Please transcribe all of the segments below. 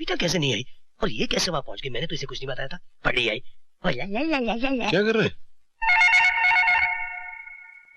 अभी तक कैसे नहीं आई? और ये कैसे वहां पहुंच गई? मैंने तो इसे कुछ नहीं बताया था। पढ़ी आई। क्या कर रहे?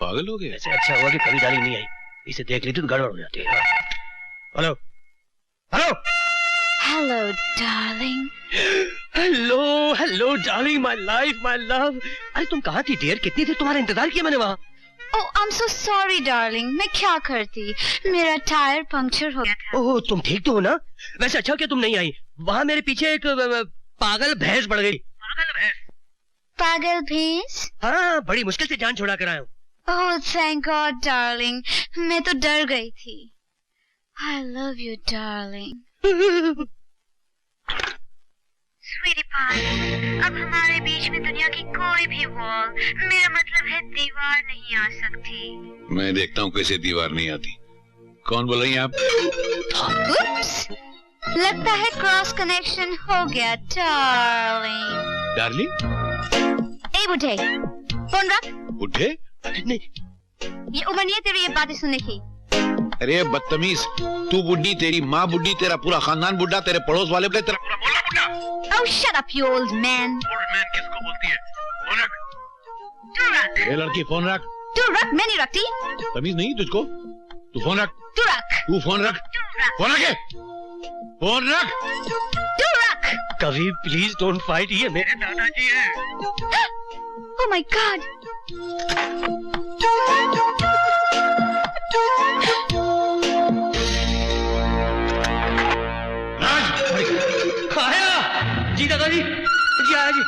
पागल हो गए? ऐसे अच्छा हुआ कि कभी डार्लिंग नहीं आई। इसे देख ली तो गड़बड़ हो जाती है। Hello hello hello darling. Hello hello darling, my life my love. अरे तुम कहाँ थी डियर? कितनी देर तुम्हारा इंतजार किया मैंने वहाँ। Oh I am so sorry darling, मैं क्या करती, मेरा टायर पंक्चर हो गया था। ओह तुम ठीक तो हो ना? वैसे अच्छा क्या तुम नहीं आई। वहाँ मेरे पीछे एक पागल भैंस पड़ गई। पागल भैंस? पागल भैंस? हाँ, बड़ी मुश्किल से जान छुड़ा कर आया हूँ। ओह थैंक गॉड डार्लिंग, मैं तो डर गई थी। I love you darling. Sweetie pie, अब हमारे बीच में दुनिया की कोई भी वॉल, मेरा मतलब है दीवार नहीं आ सकती। मैं देखता हूँ कैसे दीवार नहीं आती। कौन बोल रही हैं आप? Oops, लगता है क्रॉस कनेक्शन हो गया डार्लिंग। डार्लिंग? ए बुढ़े, फोन रख। बुढ़े? नहीं, ये उम्र नहीं है तेरी ये बातें सुनने की। अरे बदतमीज, तू बुढ़ी, तेरी माँ बुढ़ी, तेरा पूरा खानदान बुढ़ा, तेरे पड़ोस वाले बुढ़े, तेरा पूरा मोहल्ला बुढ़ा। Oh shut up you old man। Old man किसको बोलती है? फोन रख। तू रख। ए लड़की फोन रख। तू रख, मैं नहीं रखती। तमीज नहीं तुझको? तू फोन रख। तू रख। तू फोन रख। फोन रख। फोन रख। तू रख। कभी प्लीज डोंट फाइट, ये मेरे दादाजी हैं। Oh my God। जी दादाजी, जी आया जी।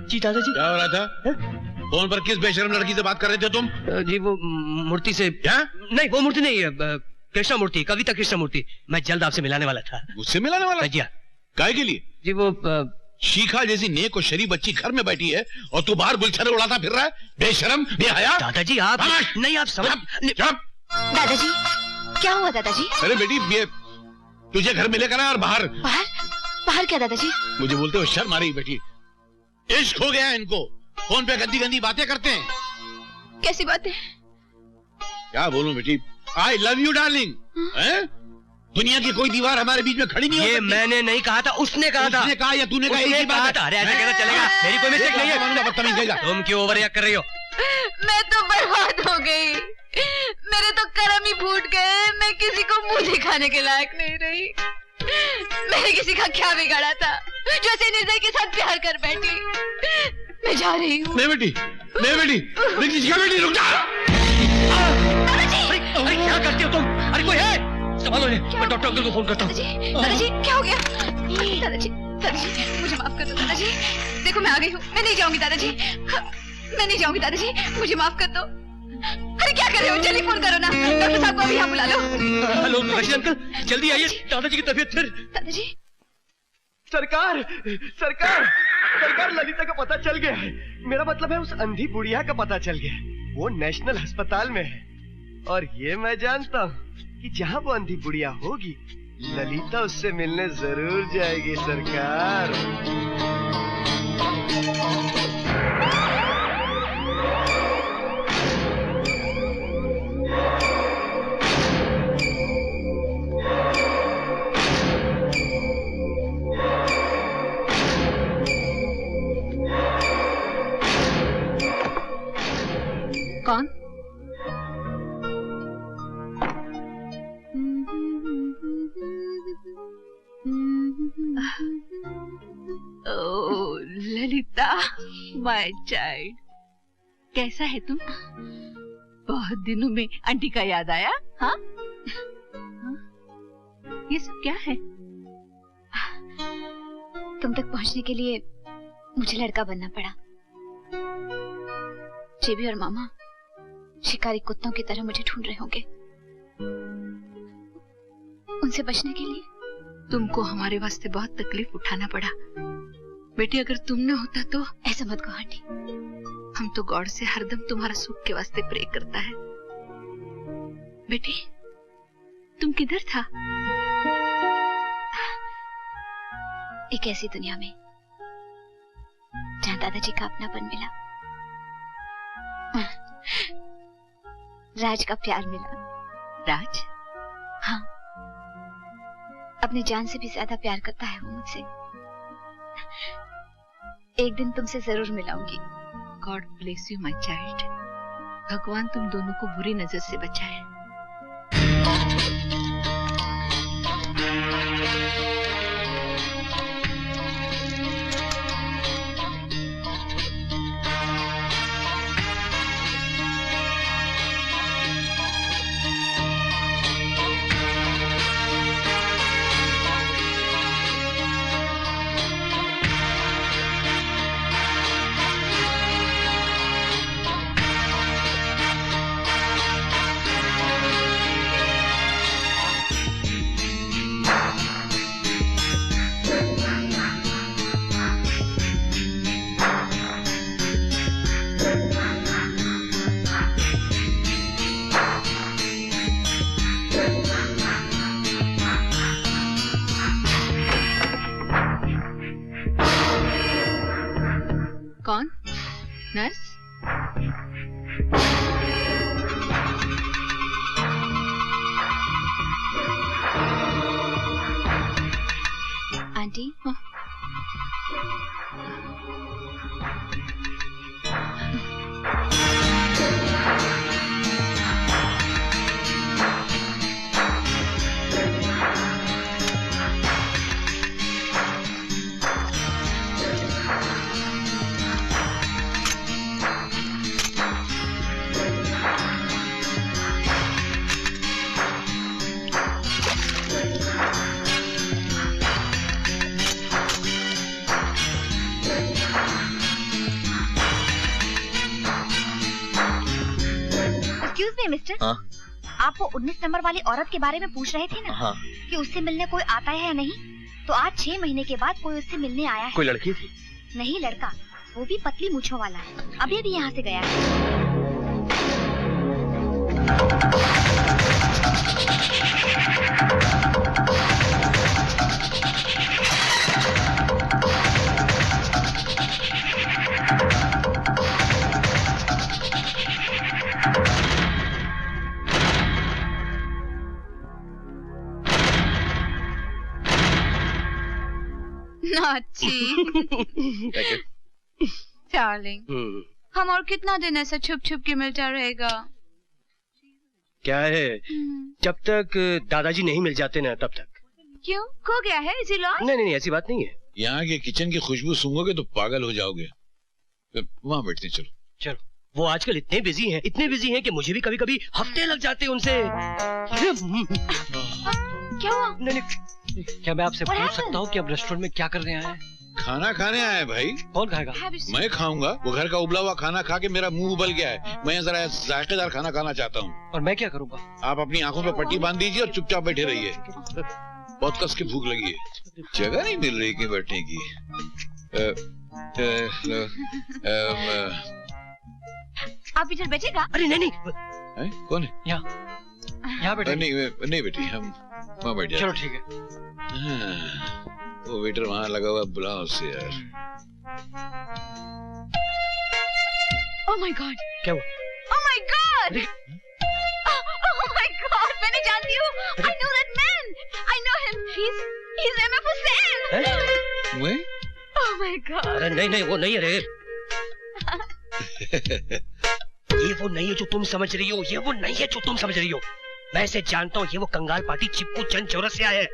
जी दादाजी। क्या हो रहा था? फोन पर किस बेशरम लड़की से बात कर रहे थे तुम? जी वो मूर्ति से। क्या? नहीं वो मूर्ति नहीं है, कृष्णा मूर्ति, कविता कृष्णा मूर्ति। मैं जल्द आपसे मिलाने वाला था। उससे मिलाने वाला? जी हाँ। काहे के लिए? जी वो शिखा जैसी नेक और शरीफ बच्ची घर में बैठी है और तू बाहर गुलछरे उड़ाता फिर रहा है? बेशरम, बेहया। दादाजी आप नहीं, आप समझ। दादाजी क्या हुआ दादाजी? अरे बेटी, ये तुझे घर में लेकर आया और बाहर। बाहर? बाहर क्या दादाजी? मुझे बोलते हो शर्म आ रही बेटी? इश्क हो गया इनको, फोन पे गंदी गंदी बातें करते हैं। कैसी बातें? क्या बोलूं बेटी? आई लव यू डार्लिंग। दुनिया की कोई दीवार हमारे बीच में खड़ी नहीं हो सकती। मैंने नहीं कहा था, उसने कहा था। उसने कहा या तूने कहा? एक ही बात है। अरे ऐसा कैसे चलेगा? मेरी कोई मिस्टेक नहीं है। बदतमीज। तुम क्यों ओवर रिएक्ट कर रही हो? मैं तो बर्बाद हो गई, मेरे तो कर्म ही फूट गए, मैं किसी को मुंह दिखाने के लायक नहीं रही। मैंने किसी का क्या बिगाड़ा था जो ऐसे निर्दय के साथ प्यार कर बैठी? मैं जा रही हूँ। नहीं बेटी, नहीं बेटी, बेटी रुक जा। अरे क्या करती हो तुम? अरे कोई है? संभालो इन्हें, मैं डॉक्टर अंकल को फोन करता हूँ। दादाजी क्या हो गया? दादाजी दादाजी मुझे माफ कर दो दादाजी। देखो मैं आ गई हूँ, मैं नहीं जाऊंगी दादाजी, मैं नहीं जाऊंगी दादाजी, मुझे माफ कर दो। अरे क्या कर रहे हो? जल्दी फोन करो ना, डॉक्टर साहब को अभी यहाँ बुला लो। हेलो रशीद अंकल, जल्दी आइए, दादाजी की तबीयत फिर। दादाजी। सरकार सरकार सरकार, ललिता का पता चल गया है। मेरा मतलब है उस अंधी बुढ़िया का पता चल गया है। वो नेशनल अस्पताल में है और ये मैं जानता हूँ कि जहाँ वो अंधी बुढ़िया होगी ललिता उससे मिलने जरूर जाएगी सरकार। कौन? ओह ललिता, माय चाइल्ड, कैसा है तुम? बहुत दिनों में आंटी का याद आया? हाँ? ये सब क्या है? तुम तक पहुंचने के लिए मुझे लड़का बनना पड़ा। जेबी और मामा शिकारी कुत्तों की तरह मुझे ढूंढ रहे होंगे। उनसे बचने के लिए तुमको हमारे वास्ते बहुत तकलीफ उठाना पड़ा बेटी। अगर तुम न होता तो। ऐसा मत कहो आंटी। हम तो गॉड से हरदम तुम्हारा सुख के वास्ते प्रे करता है। बेटी तुम किधर था? एक ऐसी दुनिया में जहाँ दादाजी का अपनापन मिला, राज का प्यार मिला। राज? हाँ, अपनी जान से भी ज्यादा प्यार करता है वो मुझसे। एक दिन तुमसे जरूर मिलाऊंगी। God bless you my child. भगवान तुम दोनों को बुरी नजर से बचाए। कौन? नर्स? आंटी, मिस्टर, आप वो 19 नंबर वाली औरत के बारे में पूछ रहे थे ना? हाँ। कि उससे मिलने कोई आता है या नहीं? तो आज 6 महीने के बाद कोई उससे मिलने आया है। कोई लड़की थी? नहीं, लड़का, वो भी पतली मूंछों वाला है। अभी भी यहाँ से गया है। डार्लिंग, हम और कितना दिन ऐसा छुप छुप के मिलता रहेगा? क्या है, जब तक दादाजी नहीं मिल जाते ना तब तक। क्यों, खो गया है इसी लॉज? नहीं नहीं, ऐसी बात नहीं है। यहाँ के किचन की खुशबू सूंघोगे तो पागल हो जाओगे। वहाँ बैठते, चलो चलो। वो आजकल इतने बिजी हैं कि मुझे भी कभी कभी हफ्ते लग जाते हैं उनसे। क्या हुआ? नहीं, क्या मैं आपसे पूछ सकता हूँ कि अब रेस्टोरेंट में क्या करने आए हैं? खाना खाने आए भाई। कौन खाएगा? मैं खाऊंगा। वो घर का उबला हुआ खाना खा के मेरा मुंह उबल गया है। मैं जरा जायकेदार खाना खाना चाहता हूँ। और मैं क्या करूँगा? आप अपनी आंखों पे पट्टी बांध दीजिए और चुपचाप बैठे रहिए। बहुत कस के भूख लगी है, जगह नहीं मिल रही कि बैठने की। आप इधर बैठेगा? अरे नहीं नहीं। कौन है? यहाँ बैठे। नहीं बेटी, हम वहाँ बैठ जाए। चलो ठीक है। वो वेटर वहाँ लगा हुआ, बुलाओ उसे यार। Oh my God! क्या हुआ? Oh my God! Oh my God! मैंने जानती हूँ। I know that man. I know him. He's MF Hussain. मैं? Oh my God! अरे नहीं नहीं, वो नहीं है रे। ये वो नहीं है जो तुम समझ रही हो। ये वो नहीं है जो तुम समझ रही हो। मैं इसे जानता हूँ। ये वो कंगाल पार्टी चिपकू चंद चौरसिया है।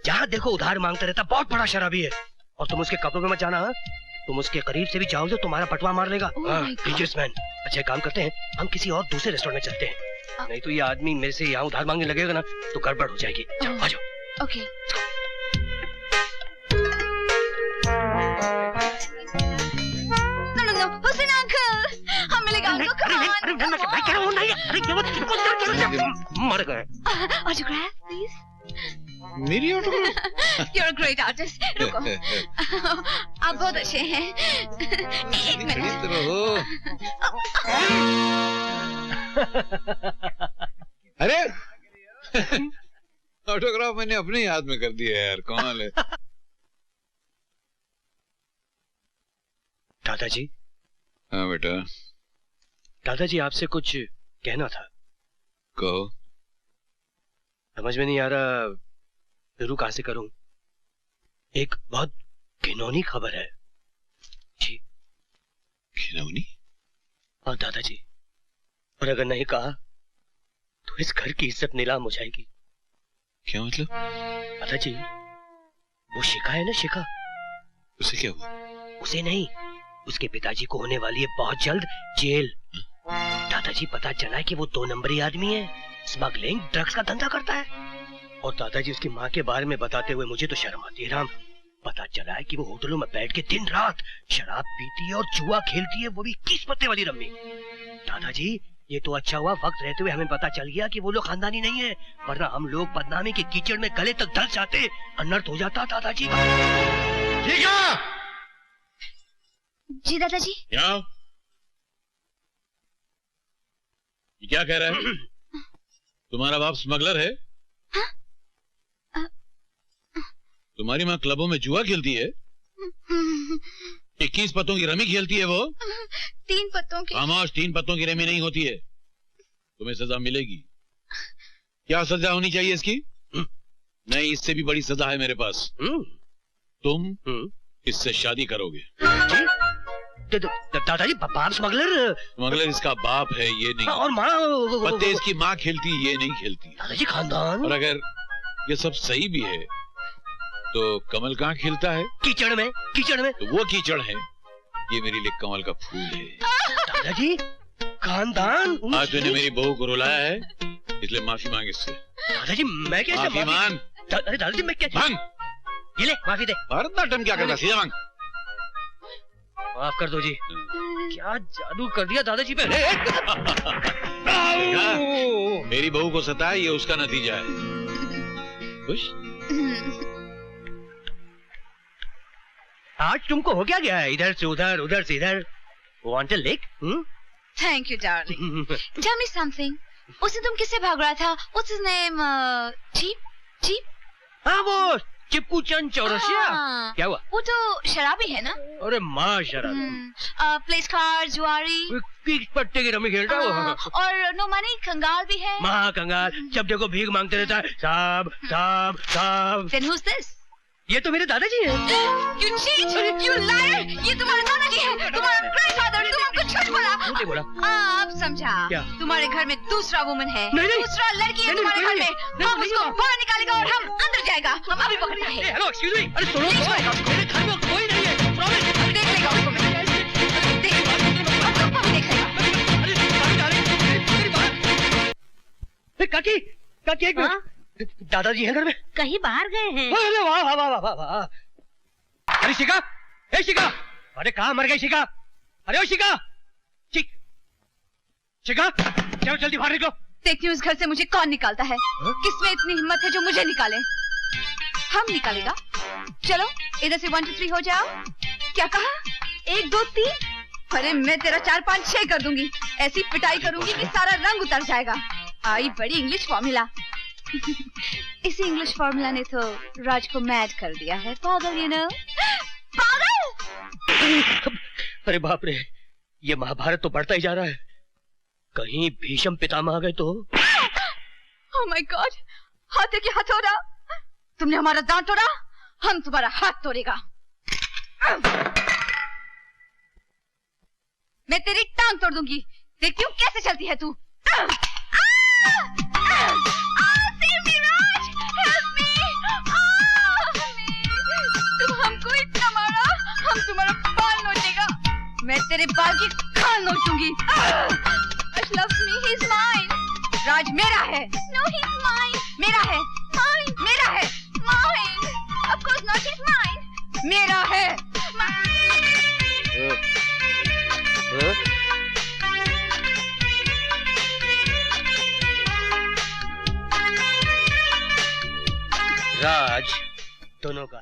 जहाँ देखो उधार मांगता रहता, बहुत बड़ा शराबी है। और तुम उसके कपड़ों में मत जाना। तुम उसके करीब से भी जाओगे तो तुम्हारा पटवा मार लेगा। Dangerous man. अच्छा काम करते हैं, हम किसी और दूसरे रेस्टोरेंट में चलते हैं। नहीं तो ये आदमी मेरे से यहाँ उधार मांगने लगेगा ना तो गड़बड़ हो जाएगी। आ जाओ। ओके। हुसैन अंकल, हम मिलेगा अंकल। मर गए। Autograph please. मेरी autograph? You're a great artist. रुको। आप बहुत अच्छे हैं। एक मिनट। अरे ऑटोग्राफ मैंने अपने याद में कर दिया यार। कमाल है। दादाजी। हाँ बेटा। दादाजी आपसे कुछ कहना था। कहो। समझ में नहीं आ रहा शुरू कहां से करूं? एक बहुत घिनौनी खबर है जी। घिनौनी? हाँ दादाजी, और अगर नहीं कहा तो इस घर की इज्जत नीलाम हो जाएगी। क्या मतलब? दादाजी, वो शिखा है ना, शिखा, उसे क्या हुआ? उसे नहीं, उसके पिताजी को होने वाली है बहुत जल्द जेल। दादाजी, पता चला है कि वो 2 नंबरी आदमी है, स्मगलिंग ड्रग्स का धंधा करता है। और दादाजी, उसकी माँ के बारे में बताते हुए मुझे तो शर्म आती है राम। पता चला है कि वो होटलों में बैठ के दिन रात शराब पीती है और जुआ खेलती है, वो भी 21 पत्ते वाली रम्मी। दादाजी, ये तो अच्छा हुआ वक्त रहते हुए हमें पता चल गया कि वो लोग खानदानी नहीं है, वरना हम लोग बदनामी के कीचड़ में गले तक धंस जाते, अनर्थ हो जाता दादाजी। ठीक है। जी दादाजी। क्या? ये क्या कह रहा है? तुम्हारा बाप स्मगलर है? तुम्हारी माँ क्लबों में जुआ खेलती है? 21 पत्तों की रमी खेलती है वो? 3 पत्तों की। खामोश, 3 पत्तों की रमी नहीं होती है। तुम्हें सजा मिलेगी। क्या सजा होनी चाहिए इसकी? नहीं, इससे भी बड़ी सजा है मेरे पास। तुम इससे शादी करोगे। दादाजी, बाप स्मगलर? स्मगलर इसका बाप है, ये नहीं। और माँ? पत्ते इसकी माँ खेलती, ये नहीं खेलती। दादाजी, खानदान। और अगर ये सब सही भी है तो कमल कहाँ खिलता है? कीचड़ में। कीचड़ में? तो वो कीचड़ है, ये मेरे लिए कमल का फूल है। दादाजी, खानदान। आज तूने मेरी बहू को रुलाया है, इसलिए माफी मांग इससे। दादाजी, मैं कैसे माफी मांग। अरे दादाजी, मैं क्या मांग। ये ले, माफी दे। भरतनाट्यम क्या करता, सीधा मांग। माफ कर दो जी। क्या जादू कर दिया दादाजी पे। देखा? मेरी बहू को सताया, ये उसका नतीजा है। खुश? आज तुमको हो क्या गया है? इधर से उधर, उधर से इधर। Want a lick? Thank you darling. Tell me something. उस दिन तुम किससे भाग रहा था? What's his name? Cheap? Cheap? हाँ, वो चिप्कू चंद चौरसिया। हाँ। क्या हुआ? वो तो शराबी है ना? अरे माँ शराबी। प्लेस कार्ड, जुआरी। 21 पत्ते की रमी खेलता है वो। और नो मनी, कंगाल भी है। माँ कंगाल, जब देखो भीख मांगते रहता है। साहब साहब साहब। Then who's this? ये तो मेरे दादाजी हैं। You cheat! You liar! ये तुम्हारे दादाजी है, तुम्हारा ग्रैंडफादर। तुम हमको झूठ बोला। झूठ बोला। आप समझा? क्या? तुम्हारे घर में दूसरा वुमन है। नहीं, नहीं। दूसरा लड़की है नहीं, तुम्हारे नहीं, घर नहीं, में। नहीं, आप नहीं, उसको नहीं। बाहर निकालेगा और हम अंदर जाएगा। हम अभी पकड़ते हैं। Hello, excuse me. अरे सुनो, मेरे घर में कोई नहीं है। प्रॉमिस। देख लेगा उसको मैं। देख लेगा। अब देख लेगा। काकी, काकी, एक मिनट। दादाजी हैं घर में? कहीं बाहर गए हैं। अरे वाह वाह वाह वाह वाह। अरे शिका, ए शिका, अरे कहाँ मर गई शिका? अरे ओ शिका, शिका, चलो जल्दी बाहर निकलो। देखती हूँ इस घर से मुझे कौन निकालता है। किसमें इतनी हिम्मत है जो मुझे निकाले? हम निकालेगा? चलो इधर से 1 2 3 हो जाओ। क्या कहा? 1 2 3? अरे मैं तेरा 4 5 6 कर दूंगी। ऐसी पिटाई करूंगी कि सारा रंग उतर जाएगा। आई बड़ी इंग्लिश फॉर्मूला। इसी इंग्लिश फॉर्मूला ने तो राज को मैड कर दिया है। पागल, यू नो, पागल। अरे बाप रे, ये महाभारत तो बढ़ता ही जा रहा है। कहीं भीष्म पितामह आ गए तो? ओह माय गॉड, हाथ की हथौड़ा। तुमने हमारा दांत तोड़ा, हम तुम्हारा हाथ तोड़ेगा। मैं तेरी टांग तोड़ दूंगी। देखती हूँ कैसे चलती है तू। तुम हमको इतना मारा, हम तुम्हारा बाल नोचेगा। मैं तेरे बाल की खाल नोच दूंगी। loves me, he's mine. राज मेरा है। No, he's mine. मेरा है। Mine. मेरा है। Mine. Of course not, he's mine. मेरा है। राज दोनों का।